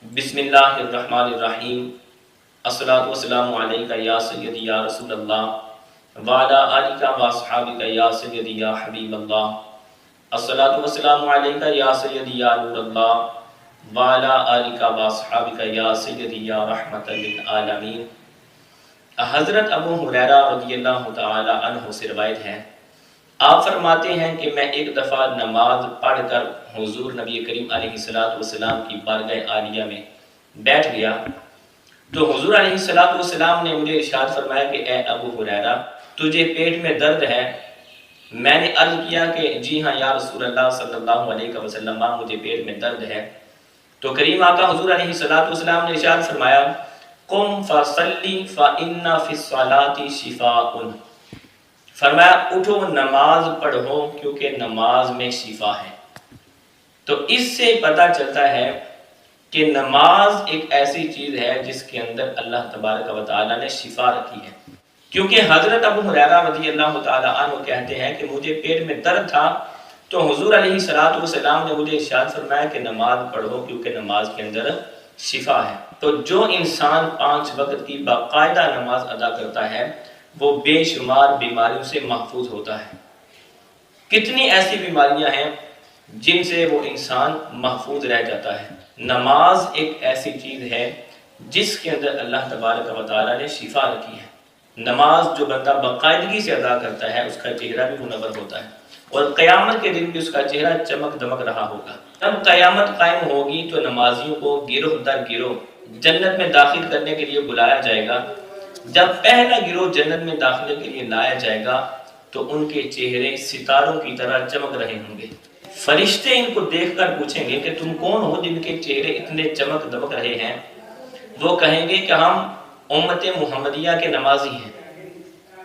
बिस्मिल्लाहिर्रहमानिर्रहीम। अस्सलातु वस्सलामु अलैका या सय्यदी या रसूल अल्लाह व अला आलिका व अस्हाबिका या सय्यदी या हबीब अल्लाह। अस्सलातु वस्सलामु अलैका या सय्यदी या नूर अल्लाह व अला आलिका व अस्हाबिका या सय्यदी या रहमतल लिल आलमीन। हज़रत अबू हुरैरा रज़ियल्लाहु तआला अन्हु से रिवायत है, आप फरमाते हैं कि मैं एक दफ़ा नमाज पढ़कर हुजूर नबी करीम अलैहिस्सलातु वस्सलाम की बारगाह आलिया में बैठ गया तो हुजूर अलैहिस्सलातु वस्सलाम ने मुझे इरशाद फरमाया कि ए अबू हुरैरा, तुझे पेट में दर्द है? मैंने अर्ज़ किया कि जी हाँ या रसूल अल्लाह सल्लल्लाहु अलैहि वसल्लम, मुझे पेट में दर्द है। तो करीम आका हुजूर अलैहिस्सलातु वस्सलाम ने इरशाद फरमाया, कुम फसल्ली फइन्ना फिस्सलाति शिफाउन, फरमाया उठो नमाज पढ़ो क्योंकि नमाज में शिफा है। तो इससे पता चलता है कि नमाज एक ऐसी चीज है जिसके अंदर अल्लाह तबारक व तआला ने शिफा रखी है। क्योंकि हजरत अबू हुरैरा रज़ियल्लाहु तआला अन्हु कहते हैं कि मुझे पेट में दर्द था तो हुजूर अलैहिस्सलातु वस्सलाम ने मुझे इरशाद फरमाया कि नमाज पढ़ो क्योंकि नमाज के अंदर शिफा है। तो जो इंसान 5 वक्त की बाकायदा नमाज अदा करता है वो बेशुमार बीमारियों से महफूज होता है। कितनी ऐसी बीमारियां हैं जिनसे वो इंसान महफूज रह जाता है। नमाज एक ऐसी चीज है जिसके अंदर अल्लाह तबारक व तआला ने शिफा रखी है। नमाज जो बंदा बाकायदगी से अदा करता है उसका चेहरा भी मुनव्वर होता है और क़यामत के दिन भी उसका चेहरा चमक दमक रहा होगा। जब क़यामत कायम होगी तो नमाजियों को गिरोह दर गिरोह जन्नत में दाखिल करने के लिए बुलाया जाएगा। जब पहला गिरोह जन्नत में दाखिले के लिए लाया जाएगा तो उनके चेहरे सितारों की तरह चमक रहे होंगे। फरिश्ते इनको देखकर पूछेंगे कि तुम कौन हो जिनके चेहरे इतने चमक दमक रहे हैं? वो कहेंगे कि हम उम्मत मुहम्मदिया के नमाजी हैं।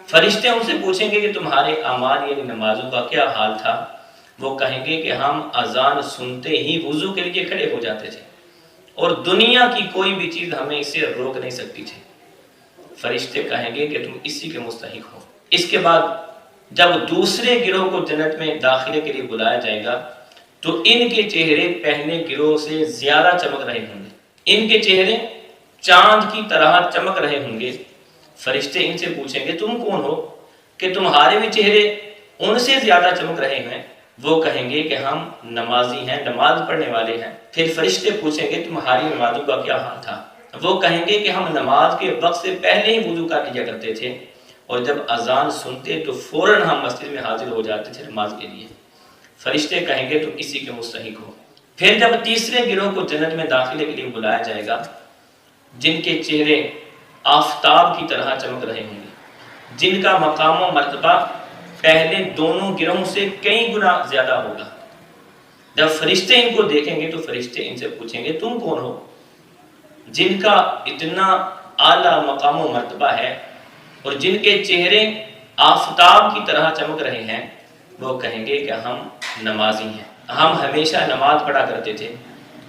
फरिश्ते उनसे पूछेंगे कि तुम्हारे अमाल यानी नमाजों का क्या हाल था? वो कहेंगे कि हम अजान सुनते ही वुजू के लिए खड़े हो जाते थे और दुनिया की कोई भी चीज हमें इसे रोक नहीं सकती थी। फरिश्ते कहेंगे कि तुम इसी के मुस्तहिक हो। इसके बाद जब दूसरे गिरोह को जन्नत में दाखिले के लिए बुलाया जाएगा तो इनके चेहरे पहले गिरोह से ज्यादा चमक रहे होंगे। इनके चेहरे चांद की तरह चमक रहे होंगे। फरिश्ते इनसे पूछेंगे तुम कौन हो कि तुम्हारे भी चेहरे उनसे ज्यादा चमक रहे हैं? वो कहेंगे कि हम नमाजी हैं, नमाज पढ़ने वाले हैं। फिर फरिश्ते पूछेंगे तुम्हारी नमाजों का क्या हाल था? वो कहेंगे कि हम नमाज के वक्त से पहले ही वुजू कर लिया करते थे और जब अजान सुनते तो फौरन हम मस्जिद में हाजिर हो जाते थे नमाज के लिए। फरिश्ते कहेंगे तुम इसी के मुस्तहिक हो। फिर जब तीसरे गिरोह को जन्नत में दाखिले के लिए बुलाया जाएगा जिनके चेहरे आफताब की तरह चमक रहे होंगे, जिनका मकाम व मर्तबा पहले दोनों गिरोहों से कई गुना ज्यादा होगा। जब फरिश्ते इनको देखेंगे तो फरिश्ते इनसे पूछेंगे तुम कौन हो जिनका इतना आला मकाम व मर्तबा है और जिनके चेहरे आफताब की तरह चमक रहे हैं? वो कहेंगे कि हम नमाजी हैं, हम हमेशा नमाज पढ़ा करते थे।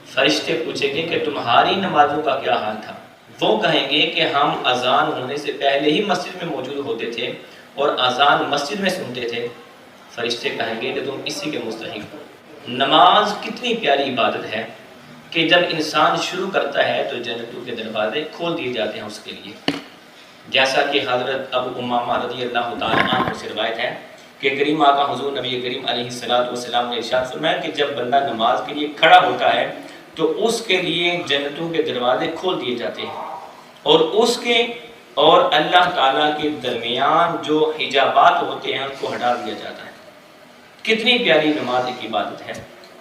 फरिश्ते पूछेंगे कि तुम्हारी नमाजों का क्या हाल था? वो कहेंगे कि हम अजान होने से पहले ही मस्जिद में मौजूद होते थे और अजान मस्जिद में सुनते थे। फरिश्ते कहेंगे कि तुम इसी के मुस्तहिक हो। नमाज कितनी प्यारी इबादत है कि जब इंसान शुरू करता है तो जन्नतों के दरवाजे खोल दिए जाते हैं उसके लिए। जैसा कि हज़रत अबू उमामा रज़ियल्लाहु तआला अन्हु से रिवायत है कि करीम आका हुज़ूर नबी करीम अलैहिस्सलातु वस्सलाम ने इरशाद फरमाया कि जब बंदा नमाज के लिए खड़ा होता है तो उसके लिए जन्नतों के दरवाजे खोल दिए जाते हैं और उसके और अल्लाह ताला के दरमियान जो हिजाबात होते हैं उनको हटा दिया जाता है। कितनी प्यारी नमाज की इबादत है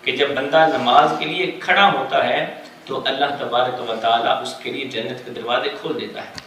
कि जब बंदा नमाज के लिए खड़ा होता है तो अल्लाह तबारक व तआला उसके लिए जन्नत के दरवाजे खोल देता है।